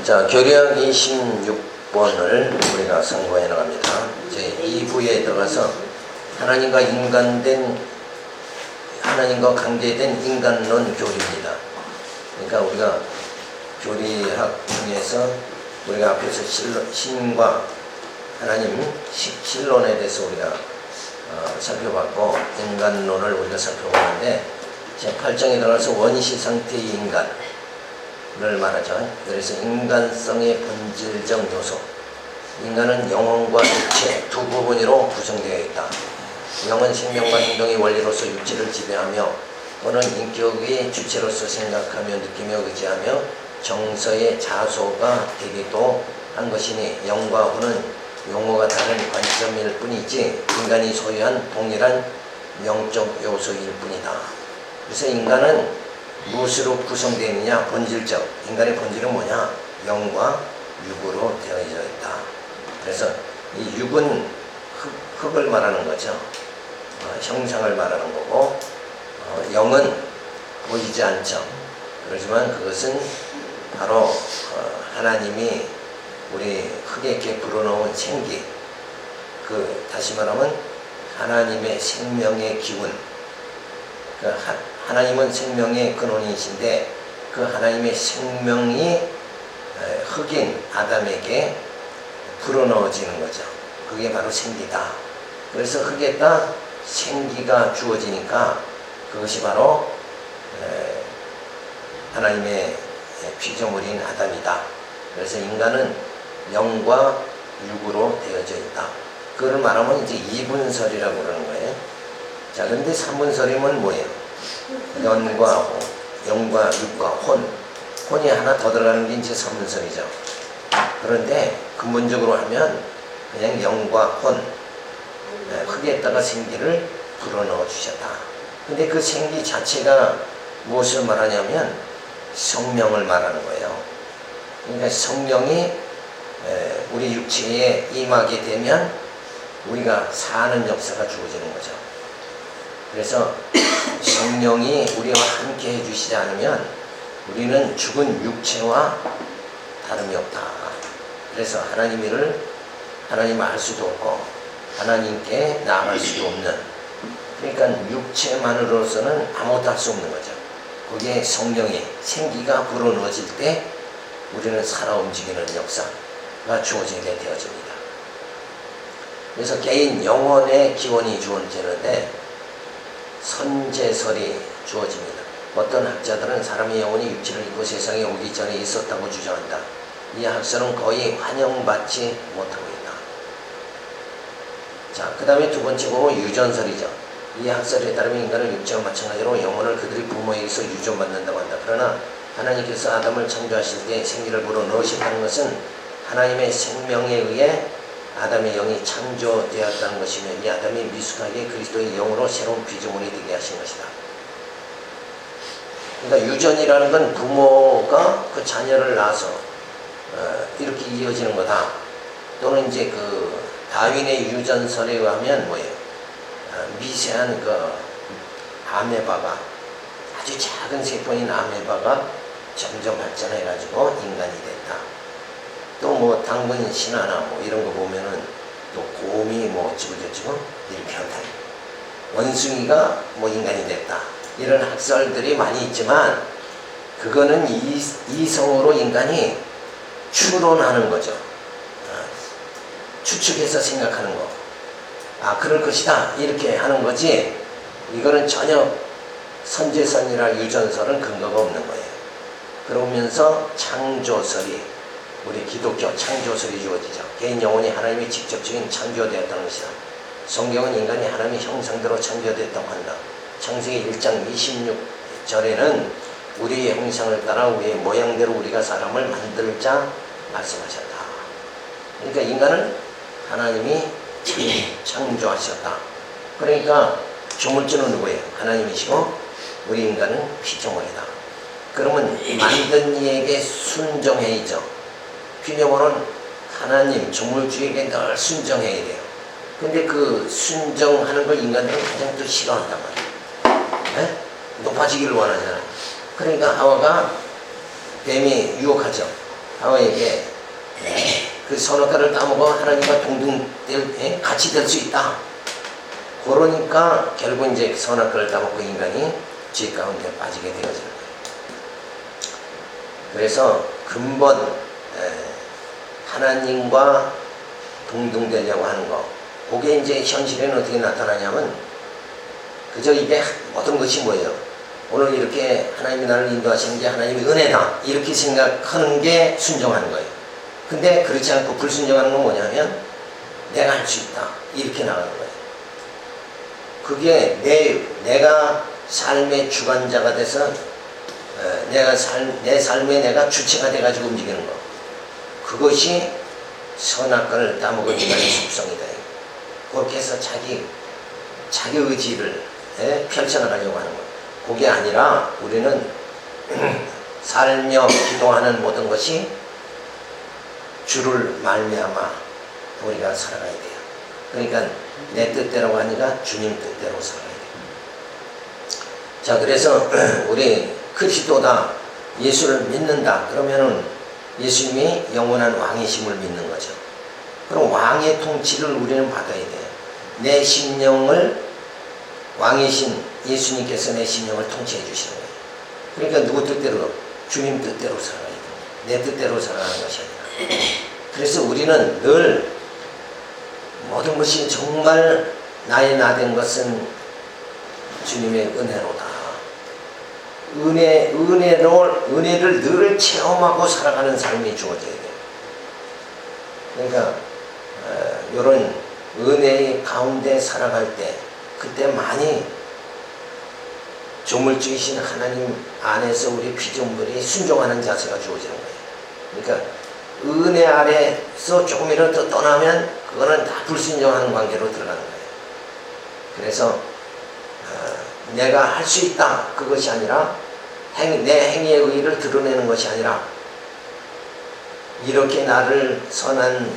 자, 교리학 26번을 우리가 상고해 나갑니다. 이제 2부에 들어가서 하나님과 관계된 인간론 교리입니다. 그러니까 우리가 교리학 중에서 우리가 앞에서 신과 하나님 신론에 대해서 우리가 살펴봤고, 인간론을 우리가 살펴보는데, 제 8장에 들어가서 원시 상태의 인간을 말하죠. 그래서 인간성의 본질적 요소, 인간은 영혼과 육체 두 부분으로 구성되어 있다. 영은 생명과 행동의 원리로서 육체를 지배하며, 또는 인격의 주체로서 생각하며 느끼며 의지하며 정서의 자소가 되기도 한 것이니, 영과 혼은 용어가 다른 관점일 뿐이지 인간이 소유한 동일한 영적 요소일 뿐이다. 그래서 인간은 무엇으로 구성되어 있느냐? 본질적. 인간의 본질은 뭐냐? 영과 육으로 되어져 있다. 그래서 이 육은 흙을 말하는 거죠. 형상을 말하는 거고, 영은 보이지 않죠. 그렇지만 그것은 바로 하나님이 우리 흙에 이렇게 불어넣은 생기, 다시 말하면 하나님의 생명의 기운, 하나님은 생명의 근원이신데 그 하나님의 생명이 흙인 아담에게 불어넣어지는 거죠. 그게 바로 생기다. 그래서 흙에다 생기가 주어지니까 그것이 바로 하나님의 피조물인 아담이다. 그래서 인간은 영과 육으로 되어져 있다. 그걸 말하면 이제 이분설이라고 그러는 거예요. 자, 그런데 삼분설이면 뭐예요? 영과 육과 혼이 하나 더 들어가는 게 이제 삼분설이죠. 그런데 근본적으로 하면 그냥 영과 혼, 흙에다가 생기를 불어넣어 주셨다. 근데 그 생기 자체가 무엇을 말하냐면 성령을 말하는 거예요. 그러니까 성령이 우리 육체에 임하게 되면 우리가 사는 역사가 주어지는 거죠. 그래서 성령이 우리와 함께 해주시지 않으면 우리는 죽은 육체와 다름이 없다. 그래서 하나님을 알 수도 없고 하나님께 나아갈 수도 없는, 그러니까 육체만으로서는 아무것도 할 수 없는 거죠. 거기에 성령의 생기가 불어넣어질 때 우리는 살아 움직이는 역사가 주어지게 되어집니다. 그래서 개인 영혼의 기원이 주어지는데 선제설이 주어집니다. 어떤 학자들은 사람의 영혼이 육체를 입고 세상에 오기 전에 있었다고 주장한다. 이 학설은 거의 환영받지 못하고 있다. 자, 그 다음에 두 번째 보면 유전설이죠. 이 학설에 따르면 인간은 육체와 마찬가지로 영혼을 그들의 부모에게서 유전받는다고 한다. 그러나 하나님께서 아담을 창조하실 때 생기를 불어넣으셨다는 것은 하나님의 생명에 의해 아담의 영이 창조되었다는 것이며, 이 아담이 미숙하게 그리스도의 영으로 새로운 피조물이 되게 하신 것이다. 그러니까 유전이라는 건 부모가 그 자녀를 낳아서 이렇게 이어지는 거다. 또는 이제 다윈의 유전설에 의하면 뭐예요? 미세한 아메바가, 아주 작은 세포인 아메바가 점점 발전해가지고 인간이 됐다. 또 당근 신화나 이런 거 보면은 또 곰이 어찌고저찌고 이렇게 한다. 원숭이가 인간이 됐다. 이런 학설들이 많이 있지만 그거는 이성으로 인간이 추론하는 거죠. 추측해서 생각하는 거. 그럴 것이다. 이렇게 하는 거지. 이거는 전혀 선제선이나 유전설은 근거가 없는 거예요. 그러면서 창조설이, 우리 기독교 창조설이 주어지죠. 개인 영혼이 하나님의 직접적인 창조되었다는 것이다. 성경은 인간이 하나님의 형상대로 창조되었다고 한다. 창세기 1장 26절에는 우리의 형상을 따라 우리의 모양대로 우리가 사람을 만들자 말씀하셨다. 그러니까 인간은 하나님이 창조하셨다. 그러니까 조물주는 누구예요? 하나님이시고 우리 인간은 피조물이다. 그러면 만든 이에게 순종해야죠. 피조물은 하나님, 조물주에게 늘 순종해야 돼요. 근데 그 순종하는 걸 인간들은 가장 또 싫어한단 말이에요. 높아지기를 원하잖아요. 그러니까 하와가 뱀이 유혹하죠. 하와에게 그 선악과를 따먹어 하나님과 같이 될 수 있다. 그러니까 결국 이제 선악과를 따먹고 인간이 죄 가운데 빠지게 되어지는 거예요. 그래서 근본 하나님과 동등되려고 하는 거, 그게 이제 현실에는 어떻게 나타나냐면 그저 이게 모든 것이 뭐예요? 오늘 이렇게 하나님이 나를 인도하시는 게 하나님의 은혜다 이렇게 생각하는 게 순종하는 거예요. 근데 그렇지 않고 불순종하는 건 뭐냐면 내가 할 수 있다 이렇게 나가는 거예요. 그게 내가 삶의 주관자가 돼서 내 삶에 내가 주체가 돼가지고 움직이는 거, 그것이 선악과를 따먹은 인간의 속성이다. 그렇게 해서 자기 의지를 펼쳐나가려고 하는 거예요. 그게 아니라 우리는 살며 기도하는 모든 것이 주를 말미암아 우리가 살아가야 돼요. 그러니까 내 뜻대로가 아니라 주님 뜻대로 살아야 돼요. 자, 그래서 우리 그리스도다, 예수를 믿는다 그러면은 예수님이 영원한 왕이심을 믿는 거죠. 그럼 왕의 통치를 우리는 받아야 돼요. 내 심령을 왕이신 예수님께서 내 심령을 통치해 주시는 거예요. 그러니까 누구 뜻대로? 주님 뜻대로 살아야 돼요. 내 뜻대로 살아가는 것이 아니라. 그래서 우리는 늘 모든 것이 정말 나의 나된 것은 주님의 은혜로다. 은혜를 늘 체험하고 살아가는 삶이 주어져야 돼요. 그러니까 이런 은혜의 가운데 살아갈 때 그때 많이 조물주이신 하나님 안에서 우리 피조물이 순종하는 자세가 주어지는 거예요. 그러니까 은혜 아래서 조금이라도 더 떠나면 그거는 다 불순종하는 관계로 들어가는 거예요. 그래서 내가 할 수 있다 그것이 아니라 내 행위의 의의를 드러내는 것이 아니라 이렇게 나를 선한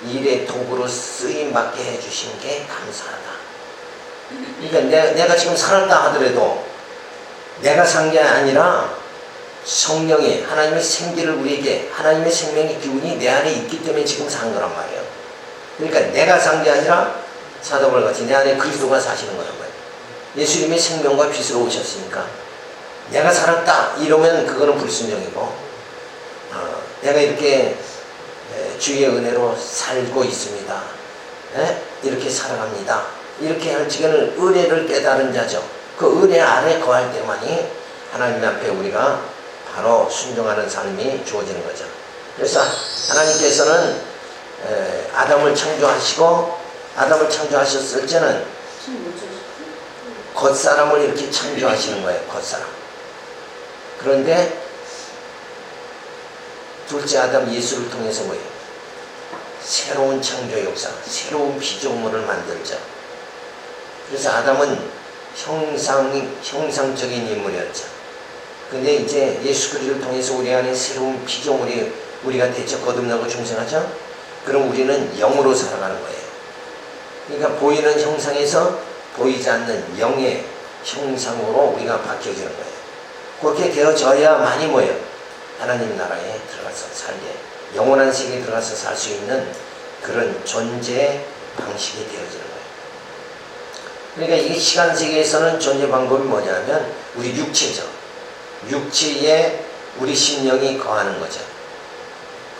일의 도구로 쓰임받게 해주신 게 감사하다. 그러니까 내가 지금 살았다 하더라도 내가 산 게 아니라 성령이, 하나님의 생기를 우리에게, 하나님의 생명의 기운이 내 안에 있기 때문에 지금 산 거란 말이에요. 그러니까 내가 산 게 아니라 사도바울 같이 내 안에 그리스도가 사시는 거란 말이에요. 예수님의 생명과 빛으로 오셨으니까 내가 살았다 이러면 그거는 불순종이고, 내가 이렇게 주의 은혜로 살고 있습니다, 이렇게 살아갑니다, 이렇게 할 적에는 은혜를 깨달은 자죠. 그 은혜 아래 거할 때만이 하나님 앞에 우리가 바로 순종하는 삶이 주어지는 거죠. 그래서 하나님께서는 아담을 창조하셨을 때는 겉사람을 이렇게 창조하시는 거예요. 겉사람. 그런데 둘째 아담 예수를 통해서 뭐예요? 새로운 창조 역사, 새로운 피조물을 만들죠. 그래서 아담은 형상적인 인물이었죠. 근데 이제 예수 그리스도를 통해서 우리 안에 새로운 피조물이 우리가 대체 거듭나고 중생하죠. 그럼 우리는 영으로 살아가는 거예요. 그러니까 보이는 형상에서 보이지 않는 영의 형상으로 우리가 바뀌어지는 거예요. 그렇게 되어져야만이 뭐예요? 하나님 나라에 들어가서 살게, 영원한 세계에 들어가서 살 수 있는 그런 존재 방식이 되어지는 거예요. 그러니까 이 시간 세계에서는 존재 방법이 뭐냐면 우리 육체죠. 육체에 우리 심령이 거하는 거죠.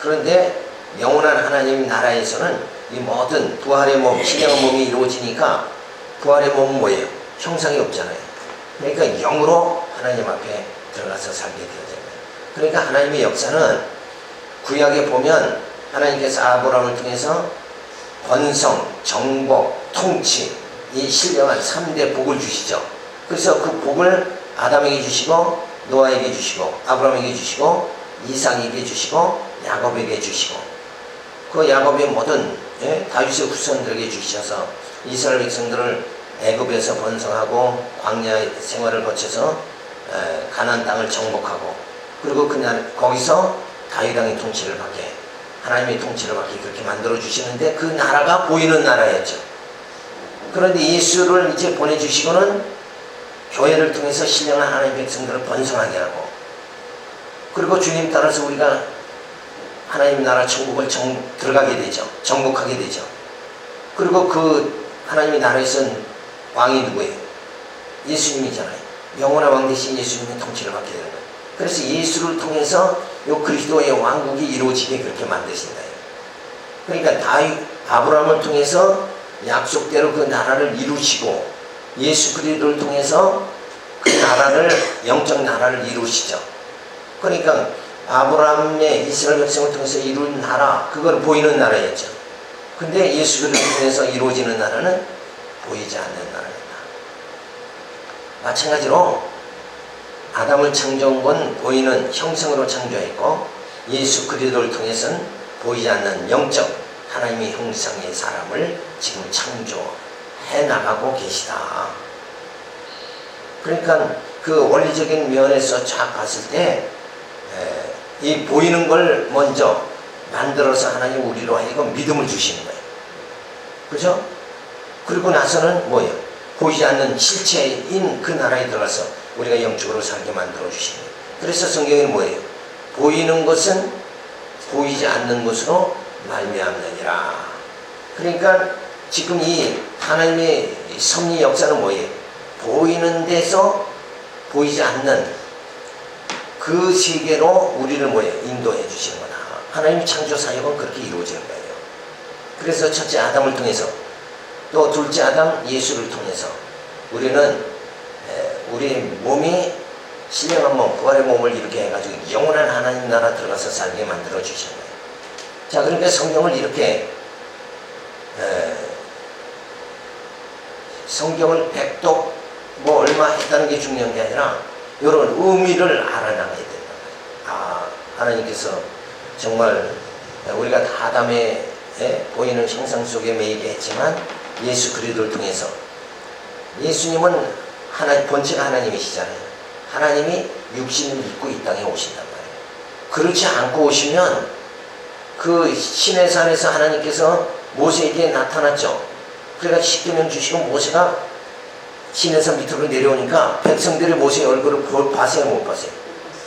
그런데 영원한 하나님 나라에서는 이 모든 부활의 몸, 신령한 몸이 이루어지니까 부활의 몸은 뭐예요? 형상이 없잖아요. 그러니까 영으로 하나님 앞에 들어가서 살게 되어져요. 그러니까 하나님의 역사는 구약에 보면 하나님께서 아브라함을 통해서 번성, 정복, 통치, 이 신령한 3대 복을 주시죠. 그래서 그 복을 아담에게 주시고 노아에게 주시고 아브라함에게 주시고 이삭에게 주시고 야곱에게 주시고 그 야곱의 모든 다윗의 후손들에게 주셔서 이스라엘 백성들을 애굽에서 번성하고 광야 생활을 거쳐서 가나안 땅을 정복하고 그리고 그날 거기서 다윗 왕의 통치를 받게, 하나님의 통치를 받게 그렇게 만들어 주시는데 그 나라가 보이는 나라였죠. 그런데 예수를 이제 보내주시고는 교회를 통해서 신령한 하나님의 백성들을 번성하게 하고, 그리고 주님 따라서 우리가 하나님 나라 천국을 들어가게 되죠. 정복하게 되죠. 그리고 그 하나님의 나라에선 왕이 누구예요? 예수님이잖아요. 영원한 왕 대신 예수님의 통치를 받게 되는 거예요. 그래서 예수를 통해서 이 그리스도의 왕국이 이루어지게 그렇게 만드신다. 그러니까 아브라함을 통해서 약속대로 그 나라를 이루시고 예수 그리스도를 통해서 그 나라를 영적 나라를 이루시죠. 그러니까 아브라함의 이스라엘 백성을 통해서 이룬 나라, 그걸 보이는 나라였죠. 근데 예수 그리스도를 통해서 이루어지는 나라는 보이지 않는 나라입니다. 마찬가지로 아담을 창조한 건 보이는 형상으로 창조했고 예수 그리스도를 통해서는 보이지 않는 영적 하나님의 형상의 사람을 지금 창조해 나가고 계시다. 그러니까 그 원리적인 면에서 쫙 봤을 때 이 보이는 걸 먼저 만들어서 하나님 우리로 하여금 믿음을 주시는 거예요. 그죠? 그리고 나서는 뭐예요? 보이지 않는 실체인 그 나라에 들어가서 우리가 영적으로 살게 만들어 주시는 거예요. 그래서 성경에는 뭐예요? 보이는 것은 보이지 않는 것으로 말미암느니라. 그러니까 지금 이 하나님의 섭리 역사는 뭐예요? 보이는 데서 보이지 않는 그 세계로 우리를 뭐예요? 인도해 주시는 거다. 하나님의 창조 사역은 그렇게 이루어지는 거예요. 그래서 첫째 아담을 통해서 또 둘째 아담 예수를 통해서 우리는 우리 몸이 신령한 몸, 부활의 몸을 이렇게 해가지고 영원한 하나님 나라 들어가서 살게 만들어 주시는 거예요. 자, 그러니까 성경을 이렇게 성경을 백독 뭐 얼마 했다는 게 중요한 게 아니라 이런 의미를 알아나가야 된다. 아, 하나님께서 정말 우리가 다 아담의 보이는 형상 속에 매이게 했지만 예수 그리스도를 통해서 예수님은 본체가 하나님이시잖아요. 하나님이 육신을 입고 이 땅에 오신단 말이에요. 그렇지 않고 오시면 그 신의 산에서 하나님께서 모세에게 나타났죠. 그래서 십계명 주시고 모세가 신의 산 밑으로 내려오니까 백성들이 모세의 얼굴을 봤어요, 못 봤어요?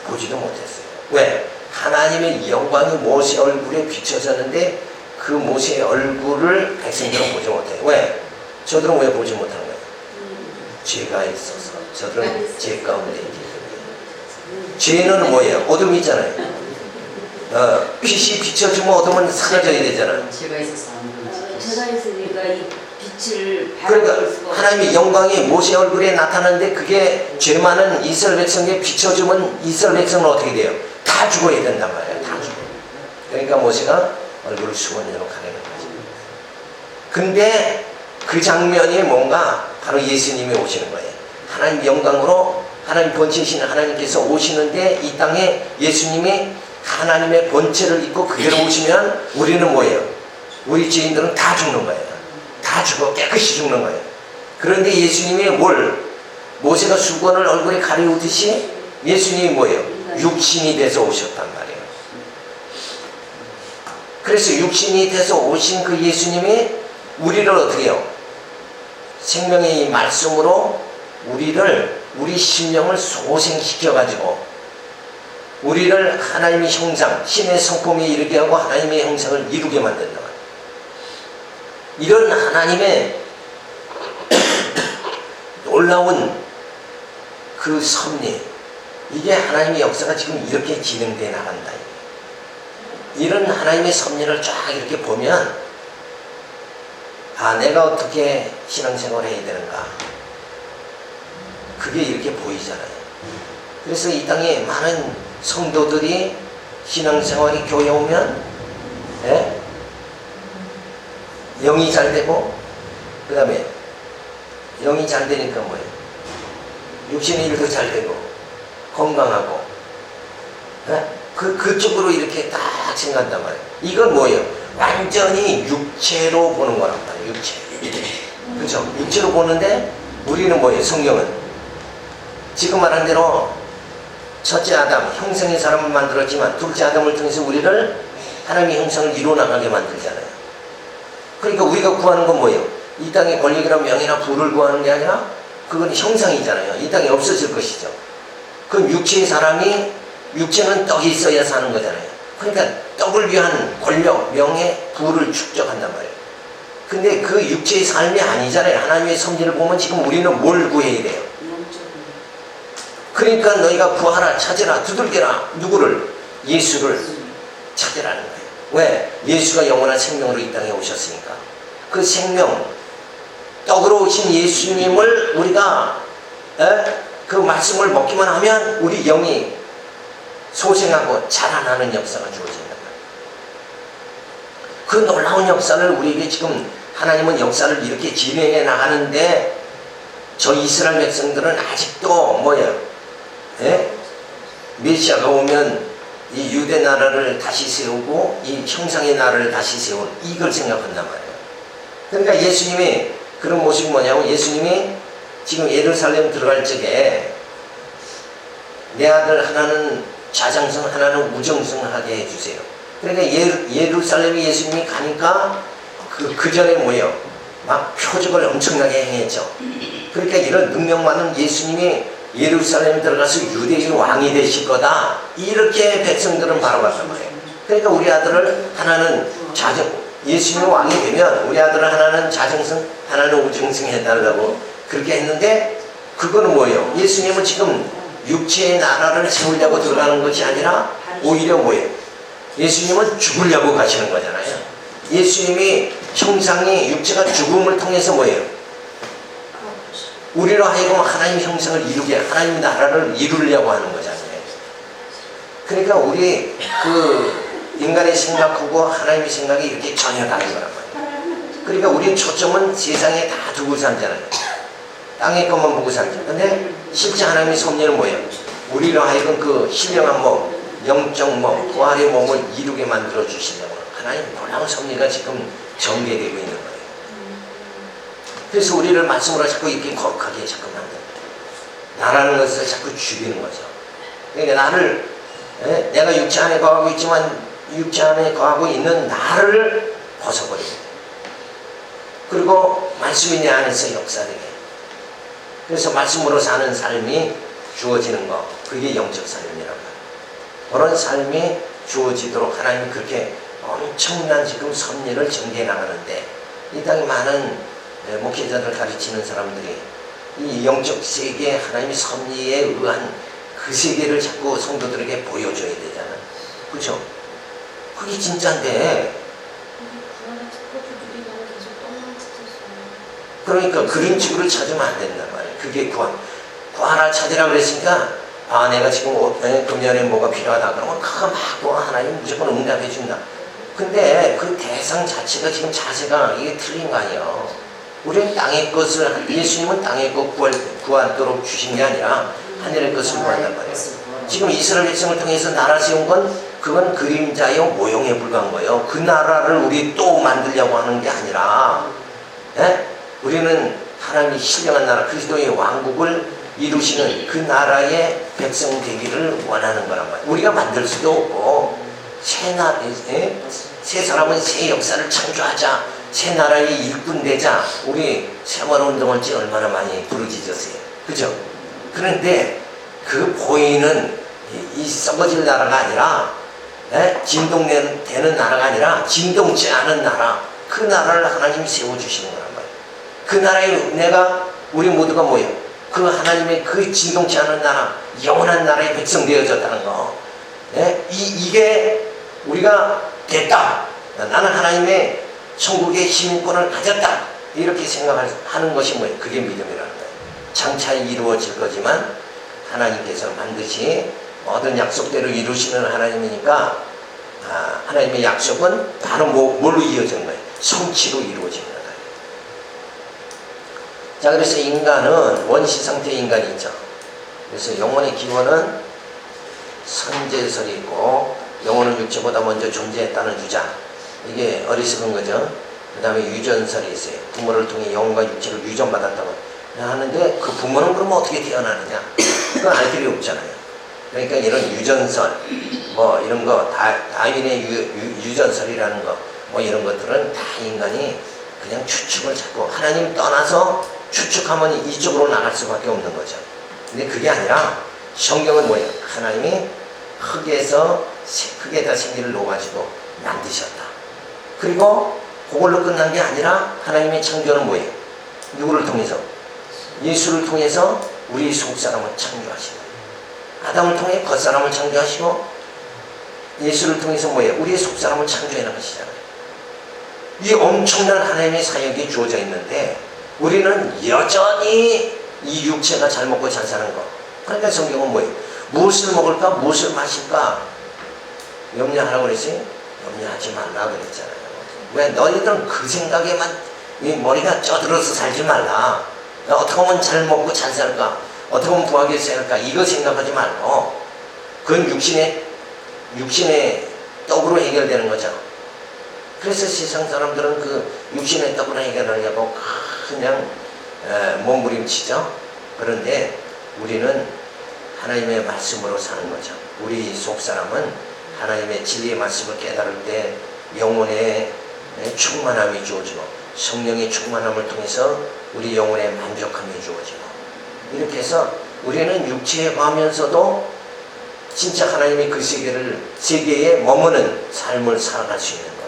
보지도 못했어요. 왜? 하나님의 영광이 모세 얼굴에 비춰졌는데 그 모세의 얼굴을 백성들은 보지 못해요. 왜? 저들은 왜 보지 못하는 거예요? 죄가 있어서. 저들은 죄 가운데 있기 때문에. 죄는 뭐예요? 어둠이 있잖아요. 빛이 비춰주면 어둠은 사라져야 되잖아요. 죄가 있어서 제가 있으니까 이 빛을 그러니까 하나님의 영광이 모세 얼굴에 나타나는데 그게 죄 많은 이스라엘 백성에 비춰주면 이스라엘 백성은 어떻게 돼요? 다 죽어야 된단 말이에요. 다 죽어요. 그러니까 모세가 얼굴을 수건으로 가리는 거죠. 근데 그 장면이 뭔가 바로 예수님이 오시는 거예요. 하나님 영광으로 하나님 본체이신 하나님께서 오시는데 이 땅에 예수님이 하나님의 본체를 입고 그대로 오시면 우리는 뭐예요? 우리 죄인들은 다 죽는 거예요. 다 죽어 깨끗이 죽는 거예요. 그런데 예수님이 모세가 수건을 얼굴에 가리우듯이 예수님이 뭐예요? 육신이 돼서 오셨단 말이에요. 그래서 육신이 돼서 오신 그 예수님이 우리를 어떻게 해요? 생명의 이 말씀으로 우리 심령을 소생시켜가지고 우리를 하나님의 형상, 신의 성품에 이르게 하고 하나님의 형상을 이루게 만든다. 이런 하나님의 놀라운 그 섭리, 이게 하나님의 역사가 지금 이렇게 진행되어 나간다. 이런 하나님의 섭리를 쫙 이렇게 보면 아, 내가 어떻게 신앙생활을 해야 되는가, 그게 이렇게 보이잖아요. 그래서 이 땅에 많은 성도들이 신앙생활이 교회 오면 영이 잘 되고, 그 다음에 영이 잘 되니까 뭐예요? 육신의 일도 잘 되고 건강하고 그쪽으로 이렇게 딱 생각한단 말이에요. 이건 뭐예요? 완전히 육체로 보는 거란 말이에요. 육체. 그렇죠? 육체로 보는데 우리는 뭐예요? 성경은 지금 말한 대로 첫째 아담 형상의 사람을 만들었지만 둘째 아담을 통해서 우리를 하나님의 형상을 이루어나가게 만들잖아요. 그러니까 우리가 구하는 건 뭐예요? 이 땅의 권력이나 명예나 부를 구하는 게 아니라 그건 형상이잖아요. 이 땅에 없어질 것이죠. 그럼 육체의 사람이, 육체는 떡이 있어야 사는 거잖아요. 그러니까 떡을 위한 권력, 명예, 부를 축적한단 말이에요. 근데 그 육체의 삶이 아니잖아요. 하나님의 섭리를 보면 지금 우리는 뭘 구해야 돼요? 그러니까 너희가 구하라, 찾으라, 두들겨라. 누구를? 예수를 찾으라는 거예요. 왜? 예수가 영원한 생명으로 이 땅에 오셨으니까. 그 생명, 떡으로 오신 예수님을 우리가 그 말씀을 먹기만 하면 우리 영이 소생하고 자라나는 역사가 주어진다. 그 놀라운 역사를 우리에게 지금 하나님은 역사를 이렇게 진행해 나가는데 저 이스라엘 백성들은 아직도 뭐예요? 메시아가 오면 이 유대 나라를 다시 세우고 이 형상의 나라를 다시 세운 이걸 생각한단 말이에요. 그러니까 예수님이 그런 모습이 뭐냐고, 예수님이 지금 예루살렘 들어갈 적에 내 아들 하나는 자장성 하나는 우정성하게 해주세요. 그러니까 예루살렘에 예수님이 가니까 그 전에 뭐예요? 막 표적을 엄청나게 행했죠. 그러니까 이런 능력 많은 예수님이 예루살렘에 들어가서 유대인 왕이 되실 거다, 이렇게 백성들은 바라봤단 말이에요. 그러니까 우리 아들을 하나는 예수님이 왕이 되면 우리 아들을 하나는 자정성 하나는 우정성 해달라고 그렇게 했는데, 그거는 뭐예요? 예수님은 지금 육체의 나라를 세우려고 들어가는 것이 아니라 오히려 뭐예요? 예수님은 죽으려고 가시는 거잖아요. 예수님이 형상이 육체가 죽음을 통해서 뭐예요? 우리로 하여금 하나님 형상을 이루게, 하나님 나라를 이루려고 하는 거잖아요. 그러니까 우리 그 인간의 생각하고 하나님의 생각이 이렇게 전혀 다른 거란 말이에요. 그러니까 우리 초점은 세상에 다 두고 살잖아요. 땅의 것만 보고 살죠. 근데 실제 하나님의 섭리는 뭐예요? 우리로 하여금 그 신령한 몸, 영적 몸, 부활의 몸을 이루게 만들어 주시려고 하나님 놀라운 섭리가 지금 전개되고 있는 거예요. 그래서 우리를 말씀으로 자꾸 이렇게 거룩하게 자꾸 만듭니다. 나라는 것을 자꾸 죽이는 거죠. 그러니까 나를, 내가 육체 안에 거하고 있지만 육체 안에 거하고 있는 나를 벗어버립니다. 그리고 말씀이 내 안에서 역사되게. 그래서 말씀으로 사는 삶이 주어지는 거, 그게 영적 삶이란 말이에요. 그런 삶이 주어지도록 하나님이 그렇게 엄청난 지금 섭리를 전개해 나가는데, 이 땅에 많은 목회자들 가르치는 사람들이 이 영적 세계 하나님의 섭리에 의한 그 세계를 자꾸 성도들에게 보여줘야 되잖아. 그렇죠? 그게 진짜인데. 그러니까 그런 식으로 찾으면 안 된단 말이에요. 그게 구하라 찾으라 그랬으니까, 아 내가 지금 금년에 뭐가 필요하다 그러면 그거 막 하나님 무조건 응답해 준다. 근데 그 대상 자체가 지금 자세가 이게 틀린 거 아니에요. 우리는 땅의 것을, 예수님은 땅의 것 구하도록 주신 게 아니라 하늘의 것을 구한단 말이에요. 지금 이스라엘 백성을 통해서 나라 세운 건 그건 그림자요 모형에 불과한 거예요. 그 나라를 우리 또 만들려고 하는 게 아니라, 우리는 하나님이 신령한 나라 그리스도의 왕국을 이루시는 그 나라의 백성 되기를 원하는 거란 말이에요. 우리가 만들 수도 없고, 새 사람은 새 역사를 창조하자, 새 나라의 일꾼 되자. 우리 세월운동을 지 얼마나 많이 부르짖었어요. 그죠? 그런데 그 보이는 이 썩어질 나라가 아니라, 진동되는 나라가 아니라 진동치 않은 나라, 그 나라를 하나님이 세워주시는 거란 말이에요. 그 나라에 우리 모두가 뭐예요? 그 하나님의 그 진동치 않은 나라, 영원한 나라의 백성 되어졌다는 거. 이게 우리가 됐다. 나는 하나님의 천국의 시민권을 가졌다. 이렇게 생각하는 것이 뭐예요? 그게 믿음이라는 거예요. 장차 이루어질 거지만 하나님께서 반드시 모든 약속대로 이루시는 하나님이니까, 하나님의 약속은 바로 뭘로 이어지는 거예요? 성취로 이루어지는 거예요. 자, 그래서 인간은 원시 상태의 인간이 있죠. 그래서 영혼의 기원은 선제설이 있고, 영혼은 육체보다 먼저 존재했다는 주장, 이게 어리석은 거죠. 그 다음에 유전설이 있어요. 부모를 통해 영혼과 육체를 유전받았다고 하는데, 그 부모는 그러면 어떻게 태어나느냐? 그건 알 길이 없잖아요. 그러니까 이런 유전설, 뭐 이런 거, 다윈의 유전설이라는 거, 뭐 이런 것들은 다 인간이 그냥 추측을 자꾸, 하나님 떠나서 추측하면 이쪽으로 나갈 수밖에 없는 거죠. 근데 그게 아니라 성경은 뭐예요? 하나님이 흙에서 흙에다 생기를 놓아가지고 만드셨다. 그리고 그걸로 끝난 게 아니라 하나님의 창조는 뭐예요? 누구를 통해서? 예수를 통해서 우리 속사람을 창조하시고, 아담을 통해 겉사람을 창조하시고, 예수를 통해서 뭐예요? 우리의 속사람을 창조해낸 것이잖아요. 이 엄청난 하나님의 사역이 주어져 있는데 우리는 여전히 이 육체가 잘 먹고 잘 사는 거. 그러니까 성경은 뭐예요? 무엇을 먹을까? 무엇을 마실까? 염려하라고 그랬어요? 염려하지 말라 그랬잖아요. 왜? 너희들은 그 생각에만 이 머리가 쪄들어서 살지 말라. 어떻게 하면 잘 먹고 잘 살까? 어떻게 하면 부하게 살까? 이거 생각하지 말고 그건 육신의 떡으로 해결되는 거죠. 그래서 세상 사람들은 그 육신의 떡으로 해결하려고 그냥 몸부림치죠. 그런데 우리는 하나님의 말씀으로 사는 거죠. 우리 속사람은 하나님의 진리의 말씀을 깨달을 때 영혼의 충만함이 주어지고 성령의 충만함을 통해서 우리 영혼의 만족함이 주어지고, 이렇게 해서 우리는 육체에 가면서도 진짜 하나님의 그 세계에 머무는 삶을 살아갈 수 있는 것.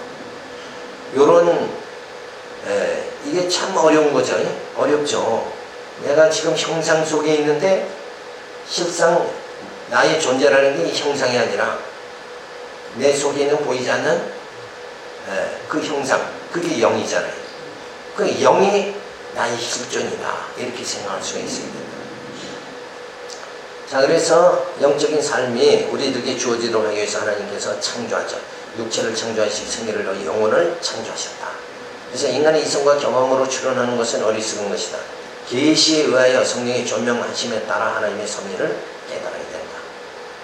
요런 이게 참 어려운 거죠. 어렵죠. 내가 지금 형상 속에 있는데 실상 나의 존재라는 게 형상이 아니라 내 속에 있는 보이지 않는 그 형상, 그게 영이잖아요. 그 영이 나의 실존이다, 이렇게 생각할 수가 있습니다. 자, 그래서 영적인 삶이 우리들에게 주어지도록 하기 위해서 하나님께서 창조하죠. 육체를 창조하시고 생기를 넣어 영혼을 창조하셨다. 그래서 인간의 이성과 경험으로 출현하는 것은 어리석은 것이다. 계시에 의하여 성령의 조명하심에 따라 하나님의 섭리를 깨달아야 된다.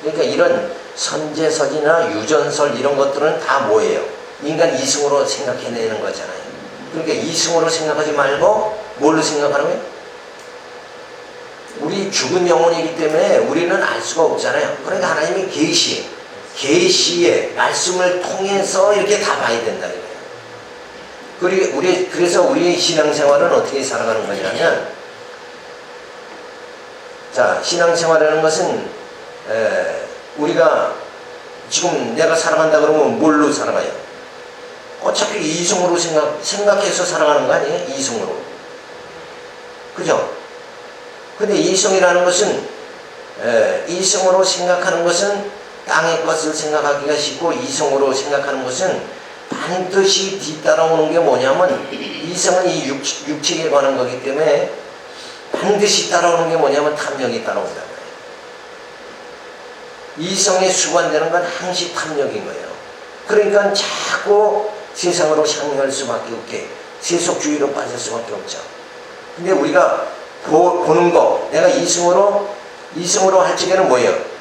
그러니까 이런 선제설이나 유전설 이런 것들은 다 뭐예요? 인간 이성으로 생각해내는 거잖아요. 그러니까 이성으로 생각하지 말고 뭘로 생각하는 거예요? 우리 죽은 영혼이기 때문에 우리는 알 수가 없잖아요. 그러니까 하나님의 계시의 말씀을 통해서 이렇게 다 봐야 된다 이거예요. 그래서 우리의 신앙생활은 어떻게 살아가는 거냐면, 자, 신앙생활이라는 것은 우리가 지금 내가 살아간다 그러면 뭘로 살아가요? 어차피 이성으로 생각해서 살아가는 거 아니에요? 이성으로. 그죠? 근데 이성이라는 것은 이성으로 생각하는 것은 땅의 것을 생각하기가 쉽고, 이성으로 생각하는 것은 반드시 뒤따라오는 게 뭐냐면, 이성은 이 육체에 관한 거기 때문에 반드시 따라오는 게 뭐냐면 탐욕이 따라온다는 거예요. 이성에 수반되는 건 항시 탐욕인 거예요. 그러니까 자꾸 세상으로 향할 수밖에 없게, 세속주의로 빠질 수밖에 없죠. 근데 우리가 보는 거, 내가 이성으로 할 적에는 뭐예요?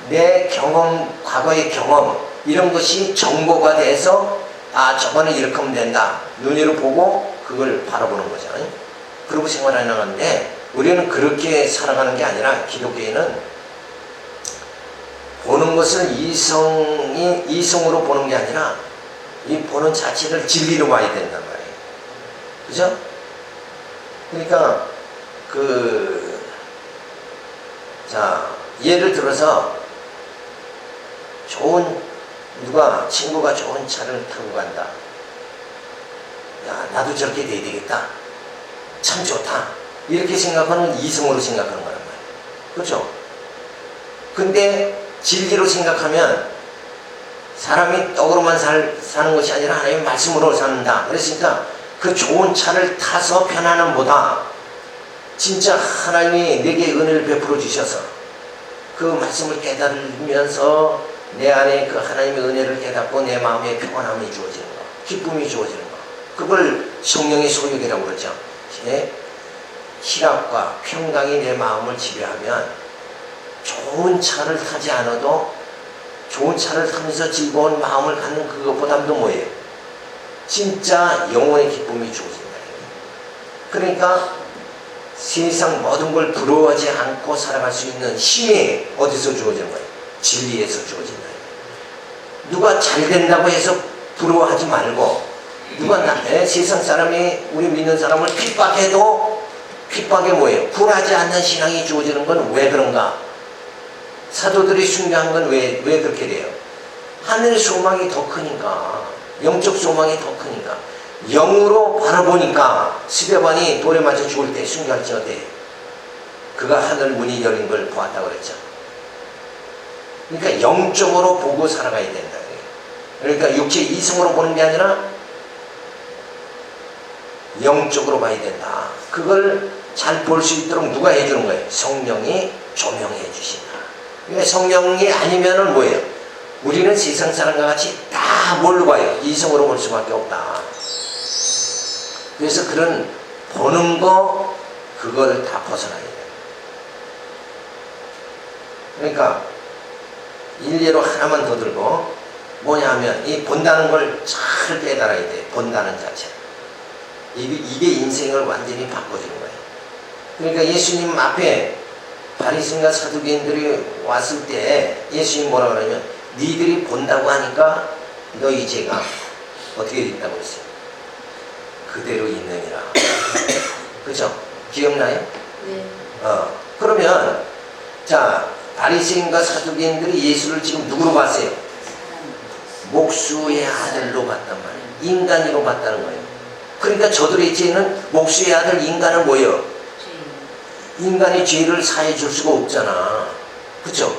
내 경험, 과거의 경험, 이런 것이 정보가 돼서, 아, 저거는 이렇게 하면 된다, 눈으로 보고 그걸 바라보는 거잖아요. 그러고 생활해 나가는데, 우리는 그렇게 살아가는 게 아니라, 기독교인은 보는 것을 이성으로 보는 게 아니라 이 보는 자체를 진리로 봐야 된단 말이에요. 그죠? 그러니까 자, 예를 들어서 친구가 좋은 차를 타고 간다. 야, 나도 저렇게 돼야 되겠다. 참 좋다. 이렇게 생각하는 이성으로 생각하는 거란 말이에요. 그렇죠? 근데 진리로 생각하면 사람이 떡으로만 사는 것이 아니라 하나님의 말씀으로 산다. 그랬으니까 그 좋은 차를 타서 편안함보다 진짜 하나님이 내게 은혜를 베풀어 주셔서 그 말씀을 깨달으면서 내 안에 그 하나님의 은혜를 깨닫고 내 마음에 평안함이 주어지는 거, 기쁨이 주어지는 거, 그걸 성령의 소유이라고 그러죠. 희락과 평강이 내 마음을 지배하면 좋은 차를 타지 않아도 좋은 차를 타면서 즐거운 마음을 갖는 그것보다도 뭐예요? 진짜 영혼의 기쁨이 주어진다. 그러니까 세상 모든 걸 부러워하지 않고 살아갈 수 있는 힘이 어디서 주어지는 거예요? 진리에서 주어진다. 누가 잘 된다고 해서 부러워하지 말고, 세상 사람이 우리 믿는 사람을 핍박해도 핍박이 뭐예요? 굴하지 않는 신앙이 주어지는 건 왜 그런가? 사도들이 순교한 건 왜 그렇게 돼요? 하늘의 소망이 더 크니까, 영적 소망이 더 크니까, 영으로 바라보니까 스데반이 돌에 맞아 죽을 때 순교할지 어때? 그가 하늘 문이 열린 걸 보았다고 그랬죠. 그러니까 영적으로 보고 살아가야 된다. 그러니까 육체 이성으로 보는 게 아니라 영적으로 봐야 된다. 그걸 잘 볼 수 있도록 누가 해주는 거예요? 성령이 조명해 주신다. 그러니까 성령이 아니면은 뭐예요? 우리는 세상 사람과 같이 다 뭘로 봐요? 이성으로 볼 수밖에 없다. 그래서 그런 보는 거 그걸 다 벗어나야 돼요. 그러니까 일례로 하나만 더 들고 뭐냐 하면 이 본다는 걸 잘 깨달아야 돼. 본다는 자체. 이게 인생을 완전히 바꿔주는 거예요. 그러니까 예수님 앞에 바리새인과 사두개인들이 왔을 때 예수님 뭐라 그러냐면 니들이 본다고 하니까 너희 죄가 어떻게 있다고 했어요? 그대로 있느니라. 그죠? 기억나요? 네. 그러면 자 바리새인과 사두개인들이 예수를 지금 누구로 봤어요? 목수의 아들로 봤단 말이에요. 인간으로 봤다는 거예요. 그러니까 저들의 죄는 목수의 아들 인간은 뭐예요? 인간이 죄를 사해 줄 수가 없잖아. 그렇죠?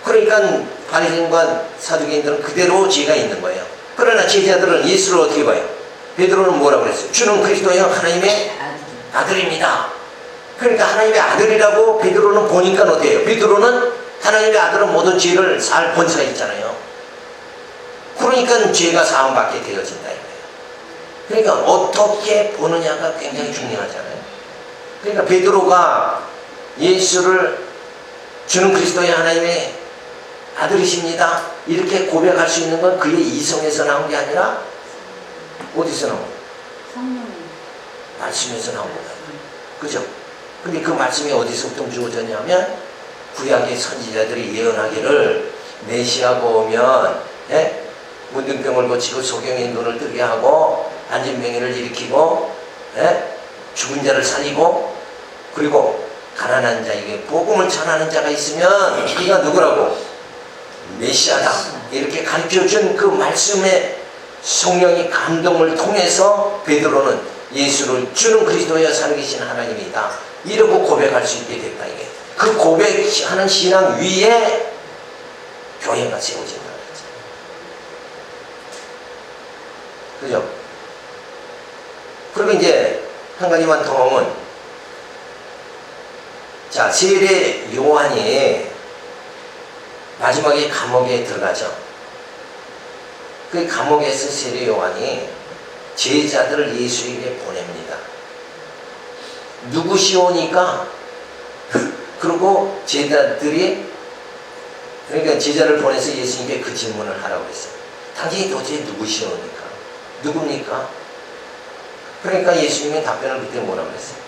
그러니까 바리새인과 사두개인들은 그대로 죄가 있는 거예요. 그러나 제자들은 예수를 어떻게 봐요? 베드로는 뭐라고 그랬어요? 주는 그리스도여 하나님의 아들입니다. 그러니까 하나님의 아들이라고 베드로는 보니까 어때요? 베드로는 하나님의 아들은 모든 죄를 살 권세가 있잖아요. 그러니까 죄가 사함받게 되어진다 이거예요. 그러니까 어떻게 보느냐가 굉장히 중요하잖아요. 그러니까 베드로가 예수를 주는 그리스도의 하나님의 아들이십니다 이렇게 고백할 수 있는 건 그의 이성에서 나온 게 아니라 어디서 나온 거예요? 성령이 말씀에서 나온 거다. 그죠? 근데 그 말씀이 어디서부터 주어졌냐면 구약의 선지자들이 예언하기를 메시아가 오면 문둥병을 고치고 소경의 눈을 뜨게 하고 안진병이를 일으키고 죽은 자를 살리고 그리고 가난한 자에게 복음을 전하는 자가 있으면 그가 누구라고? 메시아다. 이렇게 가르쳐준 그 말씀의 성령이 감동을 통해서 베드로는 예수를 주는 그리스도여 살아계신 하나님이다. 이러고 고백할 수 있게 됐다. 이게 그 고백하는 신앙 위에 교회가 세워진다. 그죠? 그리고 이제 한 가지만 더 하면 자 세례 요한이 마지막에 감옥에 들어가죠. 그 감옥에서 세례 요한이 제자들을 예수에게 보냅니다. 누구시오니까 그리고 제자들이 그러니까 제자를 보내서 예수님께 그 질문을 하라고 했어요. 당신이 도대체 누구시오니까? 누굽니까? 그러니까 예수님이 답변을 그때 뭐라고 했어요?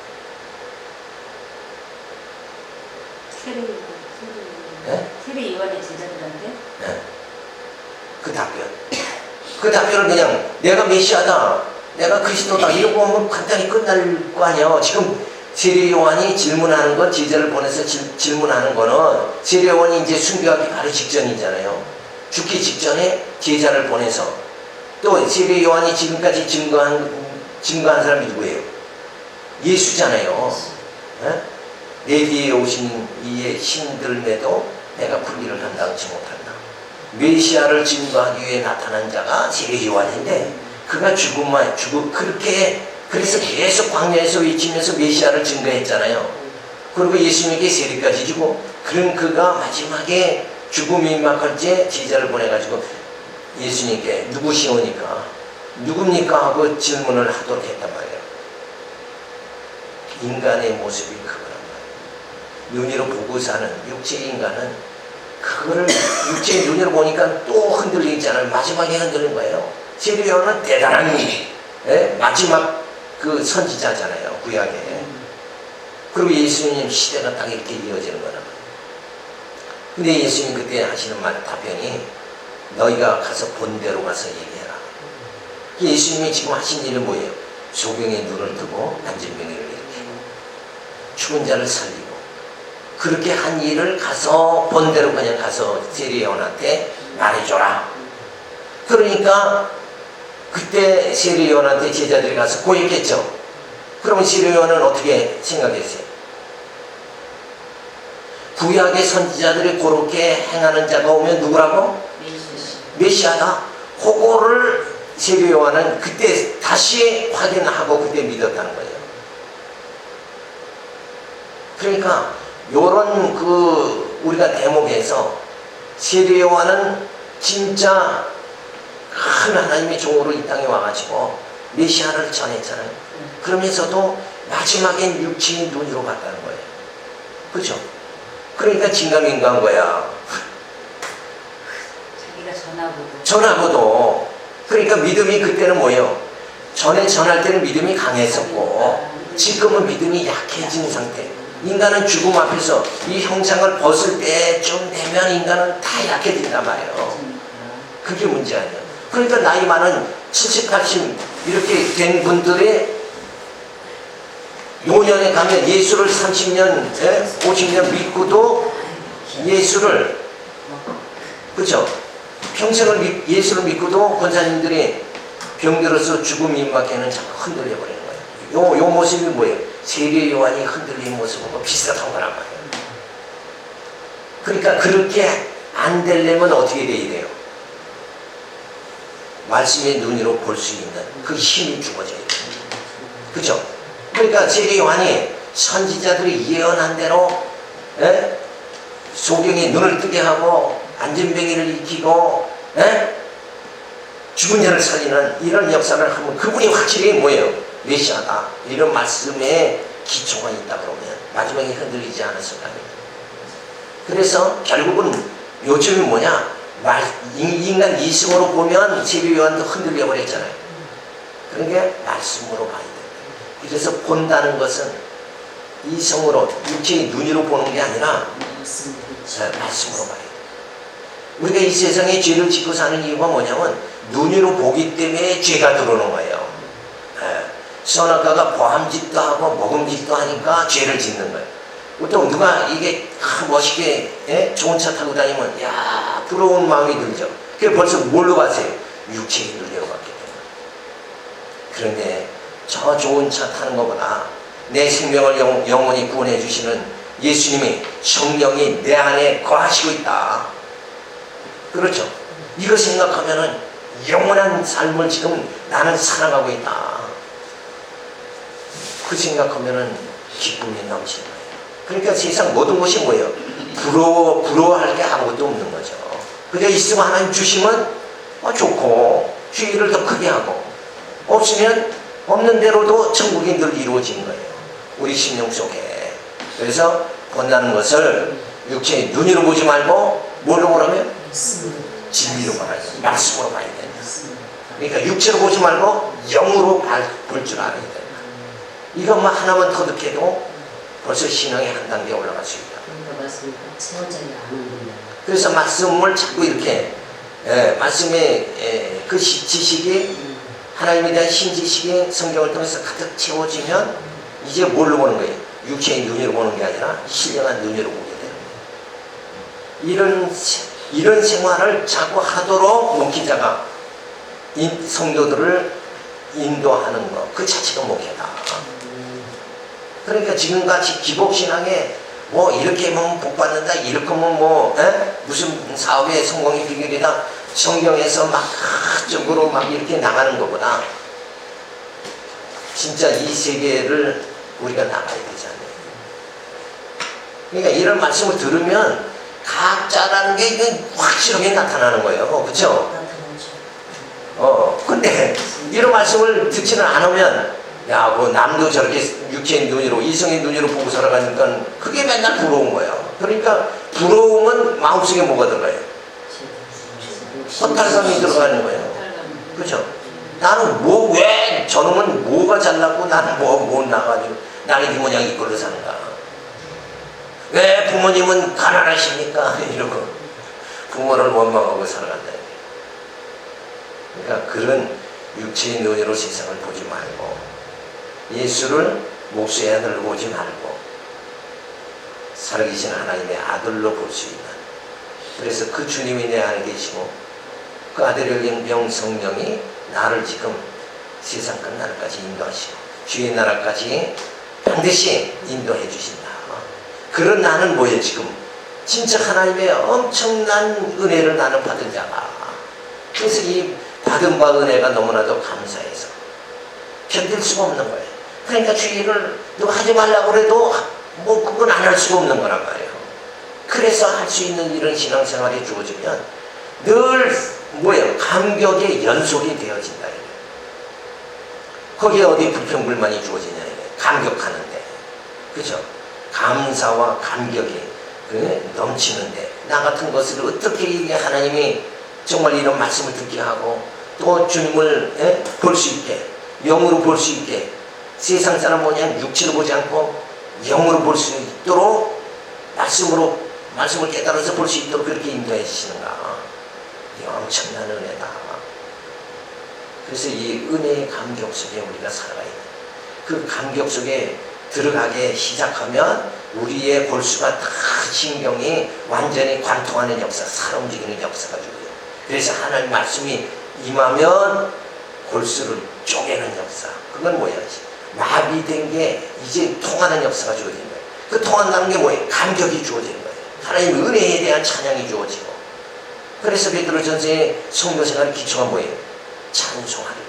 세례 요한의 제자들한테? 네. 그 답변을 그냥 내가 메시아다, 내가 그리스도다 이러고 하면 간단히 끝날 거 아니야. 지금 세례 요한이 질문하는 건 제자를 보내서 질문하는 거는 세례 요한이 이제 순교하기 바로 직전이잖아요. 죽기 직전에 제자를 보내서 또 세례 요한이 지금까지 증거한 사람이 누구예요? 예수잖아요. 내 뒤에 오신 이의 신들매도 내가 분리를 한다지 못한다. 메시아를 증거하기 위해 나타난 자가 세례 요한인데 그가 그렇게 그래서 계속 광야에서 외치면서 메시아를 증거했잖아요. 그리고 예수님에게 세례까지 주고 그런 그가 마지막에 죽음이 임박할 때 제자를 보내가지고 예수님께 누구시오니까 누굽니까 하고 질문을 하도록 했단 말이에요. 인간의 모습이 그거란 말이에요. 눈으로 보고 사는 육체의 인간은 그거를 육체의 눈으로 보니까 또 흔들리잖아요. 마지막에 흔들린 거예요. 세례 요한은 대단한 마지막 그 선지자잖아요. 구약에. 그리고 예수님 시대가 딱 이렇게 이어지는 거란 말이에요. 근데 예수님 그때 하시는 말 답변이 너희가 가서 본대로 가서 얘기해라. 예수님이 지금 하신 일은 뭐예요? 소경의 눈을 뜨고 안진병이를 일으키고 죽은 자를 살리고 그렇게 한 일을 가서 본대로 그냥 가서 세례요한한테 말해줘라. 그러니까 그때 세례요한한테 제자들이 가서 고했겠죠. 그러면 세례요한은 어떻게 생각했어요? 구약의 선지자들이 그렇게 행하는 자가 오면 누구라고? 메시아다. 그거를 세례요한은 그때 다시 확인하고 그때 믿었다는 거예요. 그러니까 요런 우리가 대목에서 세례요한은 진짜 큰 하나님의 종으로 이 땅에 와가지고 메시아를 전했잖아요. 그러면서도 마지막엔 육체의 눈으로 봤다는 거예요. 그죠? 그러니까 진감인간 거야. 자기가 전하고도. 그러니까 믿음이 그때는 뭐예요? 전에 전할 때는 믿음이 강했었고 지금은 믿음이 약해진 상태. 인간은 죽음 앞에서 이 형상을 벗을 때쯤 되면 인간은 다 약해진단 말이에요. 그게 문제 아니에요. 그러니까 나이 많은 70, 80 이렇게 된 분들의 노년에 가면 예수를 30년, 50년 믿고도 예수를, 그죠? 평생을 예수를 믿고도 권사님들이 병들어서 죽음 임박에는 자꾸 흔들려 버리는 거예요. 요 모습이 뭐예요? 세례 요한이 흔들린 모습하고 비슷한 거란 말이에요. 그러니까 그렇게 안 되려면 어떻게 돼야 돼요? 말씀의 눈으로 볼 수 있는 그 힘이 주어져야 돼요. 그죠? 그러니까 세례 요한이 선지자들이 예언한 대로 소경이 눈을 뜨게 하고 안전병이를 익히고 죽은 자를 살리는 이런 역사를 하면 그분이 확실히 뭐예요? 메시아다. 이런 말씀에 기초가 있다 그러면 마지막에 흔들리지 않았을 겁니다. 그래서 결국은 요즘이 뭐냐? 인간 이성으로 보면 세례 요한도 흔들려 버렸잖아요. 그러니까 말씀으로 봐야 돼요. 그래서 본다는 것은 이성으로 육체의 눈으로 보는 게 아니라 말씀으로 봐야 돼요. 우리가 이 세상에 죄를 짓고 사는 이유가 뭐냐면 눈으로 보기 때문에 죄가 들어오는 거예요. 선악과가 보암짓도 하고 먹음짓도 하니까 죄를 짓는 거예요. 보통 누가 이게 멋있게 좋은 차 타고 다니면 야 부러운 마음이 들죠. 그게 벌써 뭘로 봤어요? 육체의 눈으로 봤기 때문에. 그런데 저 좋은 차 타는 것보다 내 생명을 영원히 구원해 주시는 예수님이 성령이 내 안에 거하시고 있다. 그렇죠? 이거 생각하면은 영원한 삶을 지금 나는 살아가고 있다. 그 생각하면은 기쁨이 넘치는 거예요. 그러니까 세상 모든 것이 뭐예요? 부러워할 게 아무것도 없는 거죠. 그냥 있으면 하나님 주시면 좋고 주의를 더 크게 하고 없으면 없는 대로도 천국이 늘 이루어지는 거예요. 우리 심령 속에. 그래서 본다는 것을 육체의 눈으로 보지 말고 뭘로 보라면? 진리로 봐야 돼. 말씀으로 봐야 된다. 그러니까 육체로 보지 말고 영으로 볼 줄 알아야 된다. 이것만 하나만 터득해도 벌써 신앙의 한 단계 올라갈 수 있다. 그래서 말씀을 자꾸 이렇게 말씀의 그 지식이 하나님에 대한 신지식이 성경을 통해서 가득 채워지면 이제 뭘로 보는 거예요? 육체의 눈으로 보는 게 아니라 신령한 눈으로 보게 되는 거예요. 이런 생활을 자꾸 하도록 목회자가 성도들을 인도하는 것, 그 자체가 목회다. 그러니까 지금같이 기복신앙에 뭐 이렇게 하면 복받는다, 이렇게 하면 무슨 사업의 성공의 비결이다, 성경에서 막 적으로 막 이렇게 나가는 것보다 진짜 이 세계를 우리가 나가야 되지 않나요? 그러니까 이런 말씀을 들으면 가짜라는 게 이건 확실하게 나타나는 거예요. 그렇죠? 근데 이런 말씀을 듣지는 않으면 야, 뭐 남도 저렇게 육체의 눈으로 이성의 눈으로 보고 살아가니까 그게 맨날 부러운 거예요. 그러니까 부러움은 마음속에 뭐가 들어가요? 허탈감이 들어가는 거예요. 그렇죠? 나는 왜 저놈은 뭐가 잘나고 나는 못 나가지고 나는 이 모양 이꼴로 사는가? 왜 부모님은 가난하십니까? 이러고 부모를 원망하고 살아간다. 그러니까 그런 육체의 눈으로 세상을 보지 말고 예수를 목수의 아들로 보지 말고 살아계신 하나님의 아들로 볼 수 있는, 그래서 그 주님이 내 안에 계시고 그 아들의 영 성령이 나를 지금 세상 끝날까지 인도하시고 주의 나라까지 반드시 인도해 주신다. 그런 나는 뭐예요? 지금 진짜 하나님의 엄청난 은혜를 나는 받은 자가. 그래서 이 받은 바 은혜가 너무나도 감사해서 견딜 수가 없는 거예요. 그러니까 주의를 누가 하지 말라고 그래도 뭐 그건 안 할 수가 없는 거란 말이에요. 그래서 할 수 있는 이런 신앙생활이 주어지면 늘 뭐예요? 감격의 연속이 되어진다. 거기에 어디 불평불만이 주어지냐. 감격하는데. 그죠? 감사와 감격이 넘치는데 나 같은 것을 어떻게 이게 하나님이 정말 이런 말씀을 듣게 하고 또 주님을 볼 수 있게 영으로 볼 수 있게 세상 사람 뭐냐 육체로 보지 않고 영으로 볼 수 있도록 말씀을 깨달아서 볼 수 있도록 그렇게 인도해 주시는가. 이 엄청난 은혜다. 그래서 이 은혜의 감격 속에 우리가 살아가야 돼. 그 감격 속에 들어가게 시작하면 우리의 골수가 다 신경이 완전히 관통하는 역사, 살아 움직이는 역사가 주고요. 그래서 하나님 말씀이 임하면 골수를 쪼개는 역사. 그건 뭐야? 마비된 게 이제 통하는 역사가 주어지는 거예요. 그 통한다는 게 뭐예요? 감격이 주어지는 거예요. 하나님 은혜에 대한 찬양이 주어지고. 그래서 베드로전서의 성도 생활의 기초가 뭐예요? 찬송하리로다.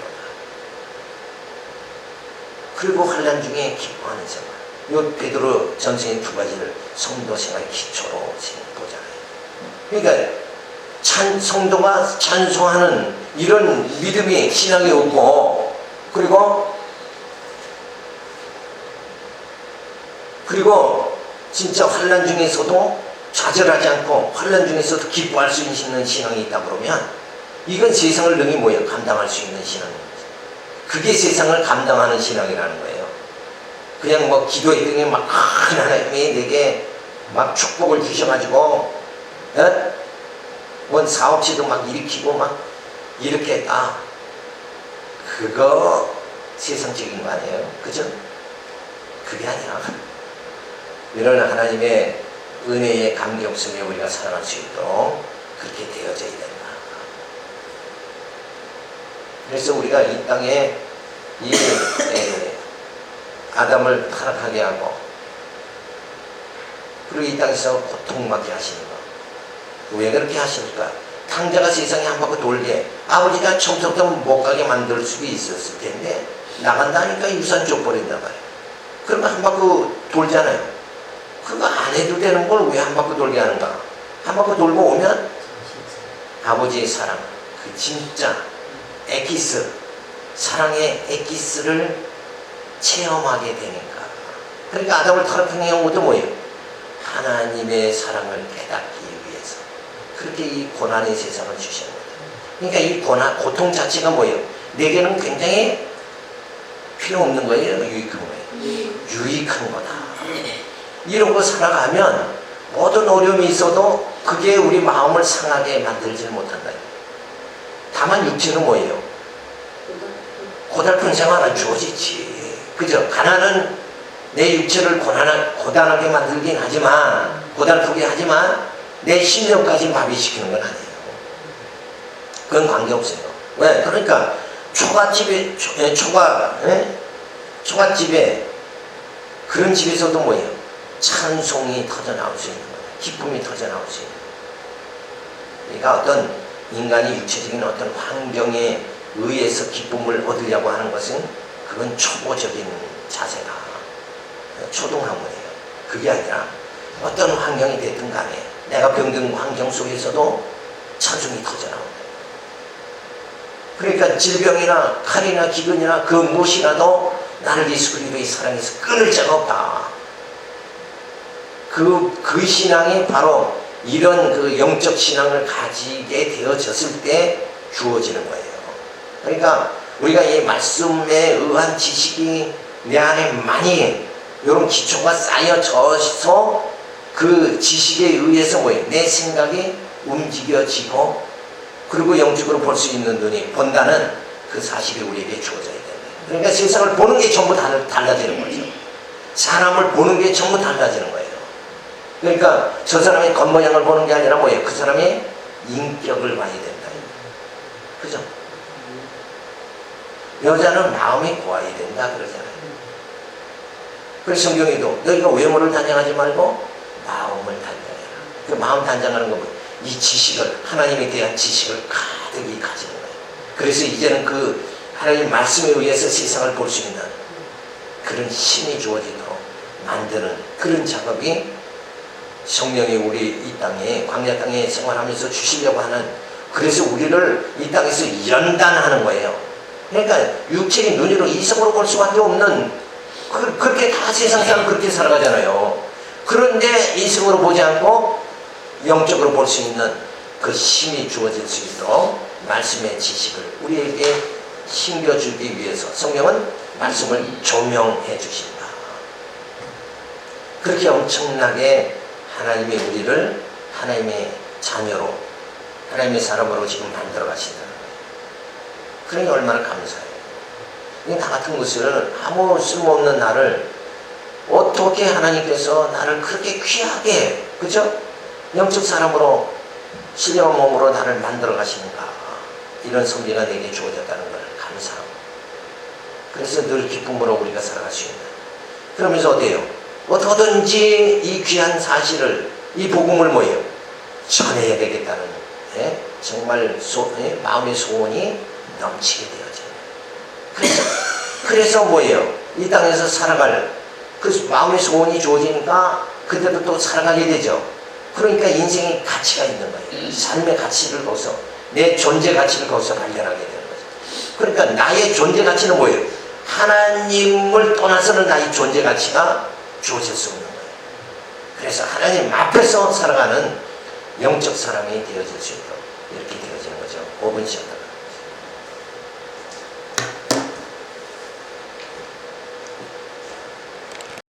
그리고 환난 중에 기뻐하는 생활. 이 베드로 전서의 두 가지를 성도 생활의 기초로 보잖아요. 그러니까 성도가 찬송하는 이런 믿음이 신앙이 없고, 그리고 진짜 환난 중에서도 좌절하지 않고 환난 중에서도 기뻐할 수 있는 신앙이 있다 그러면 이건 세상을 능히 뭐예요? 감당할 수 있는 신앙입니다. 그게 세상을 감당하는 신앙이라는 거예요. 그냥 뭐 기도했더니 막 하나님이 내게 막 축복을 주셔가지고 뭔 사업체도 막 일으키고 막 이렇게 했다. 그거 세상적인 거 아니에요? 그죠? 그게 아니라 이런 하나님의 은혜의 감격 속에 우리가 살아갈 수 있도록 그렇게 되어져야 된다. 그래서 우리가 이 땅에 이 아담을 타락하게 하고 그리고 이 땅에서 고통받게 하시는 거. 왜 그렇게 하실까? 탕자가 세상에 한 바퀴 돌게 아버지가 처음부터 못 가게 만들 수도 있었을 텐데 나간다니까 유산 줘버린단 말이에요. 그러면 한 바퀴 돌잖아요. 그거 안 해도 되는 걸 왜 한 바퀴 돌게 하는가? 한 바퀴 돌고 오면 아버지의 사랑, 그 진짜 엑기스, 사랑의 엑기스를 체험하게 되니까. 그러니까 아담을 타락한 경우도 뭐예요? 하나님의 사랑을 깨닫기 위해서 그렇게 이 고난의 세상을 주시는 거예요. 그러니까 이 고통 자체가 뭐예요? 내게는 굉장히 필요 없는 거예요? 유익한 거예요? 유익한 거다. 이러고 살아가면 모든 어려움이 있어도 그게 우리 마음을 상하게 만들지 못한다. 다만 육체는 뭐예요? 고달픈 생활은 주어지지. 그죠? 가난은 내 육체를 고단하게 만들긴 하지만, 고달프게 하지만 내 심령까지 마비시키는 건 아니에요. 그건 관계없어요. 왜? 그러니까 초가집에 그런 집에서도 뭐예요? 찬송이 터져나올 수 있는 거예요. 기쁨이 터져나올 수 있는 거예요. 그러니까 어떤 인간이 육체적인 어떤 환경에 의해서 기쁨을 얻으려고 하는 것은 그건 초보적인 자세가 초동학문이에요. 그게 아니라 어떤 환경이 됐든 간에 내가 병든 환경 속에서도 찬송이 터져나온다. 그러니까 질병이나 칼이나 기근이나 그 무엇이라도 나를 예수 그리스도의 사랑에서 끊을 자가 없다. 그 신앙이 바로 이런 그 영적 신앙을 가지게 되어졌을 때 주어지는 거예요. 그러니까 우리가 이 말씀에 의한 지식이 내 안에 많이 이런 기초가 쌓여져서 그 지식에 의해서 뭐예요? 내 생각이 움직여지고 그리고 영적으로 볼 수 있는 눈이 본다는 그 사실이 우리에게 주어져야 됩니다. 그러니까 세상을 보는 게 전부 달라지는 거죠. 사람을 보는 게 전부 달라지는 거예요. 그러니까 저 사람의 겉모양을 보는 게 아니라 뭐예요? 그 사람의 인격을 봐야 된다. 그죠? 여자는 마음이 고와야 된다 그러잖아요. 그래서 성경에도 너희가 외모를 단장하지 말고 마음을 단장해라. 그 마음 단장하는 건 뭐예요? 이 지식을, 하나님에 대한 지식을 가득히 가지는 거예요. 그래서 이제는 그 하나님 말씀에 의해서 세상을 볼 수 있는 그런 힘이 주어지도록 만드는 그런 작업이 성령이 우리 이 땅에, 광야 땅에 생활하면서 주시려고 하는, 그래서 우리를 이 땅에서 연단하는 거예요. 그러니까 육체의 눈으로 이성으로 볼 수밖에 없는, 그렇게 다 세상 사람 그렇게 살아가잖아요. 그런데 이성으로 보지 않고 영적으로 볼 수 있는 그 힘이 주어질 수 있도록 말씀의 지식을 우리에게 심겨주기 위해서 성령은 말씀을 조명해 주신다. 그렇게 엄청나게 하나님이 우리를 하나님의 자녀로, 하나님의 사람으로 지금 만들어 가신다는 거예요. 그러니 얼마나 감사해요. 다 같은 것을, 아무 쓸모없는 나를 어떻게 하나님께서 나를 그렇게 귀하게, 그죠? 영적 사람으로, 신령한 몸으로 나를 만들어 가시는가. 이런 섭리가 내게 주어졌다는 걸 감사하고, 그래서 늘 기쁨으로 우리가 살아갈 수 있는, 그러면서 어때요? 어떻게든지 이 귀한 사실을, 이 복음을 뭐예요? 전해야 되겠다는, 정말 마음의 소원이 넘치게 되어져요. 그래서 뭐예요? 이 땅에서 살아갈 그 마음의 소원이 주어지니까 그대로 또 살아가게 되죠. 그러니까 인생의 가치가 있는 거예요. 삶의 가치를 거기서, 내 존재 가치를 거기서 발견하게 되는 거죠. 그러니까 나의 존재 가치는 뭐예요? 하나님을 떠나서는 나의 존재 가치가 주어질 수 없는 거예요. 그래서 하나님 앞에서 살아가는 영적 사람이 되어질 수 있도록 이렇게 되어지는 거죠. 5분 쉬었다가.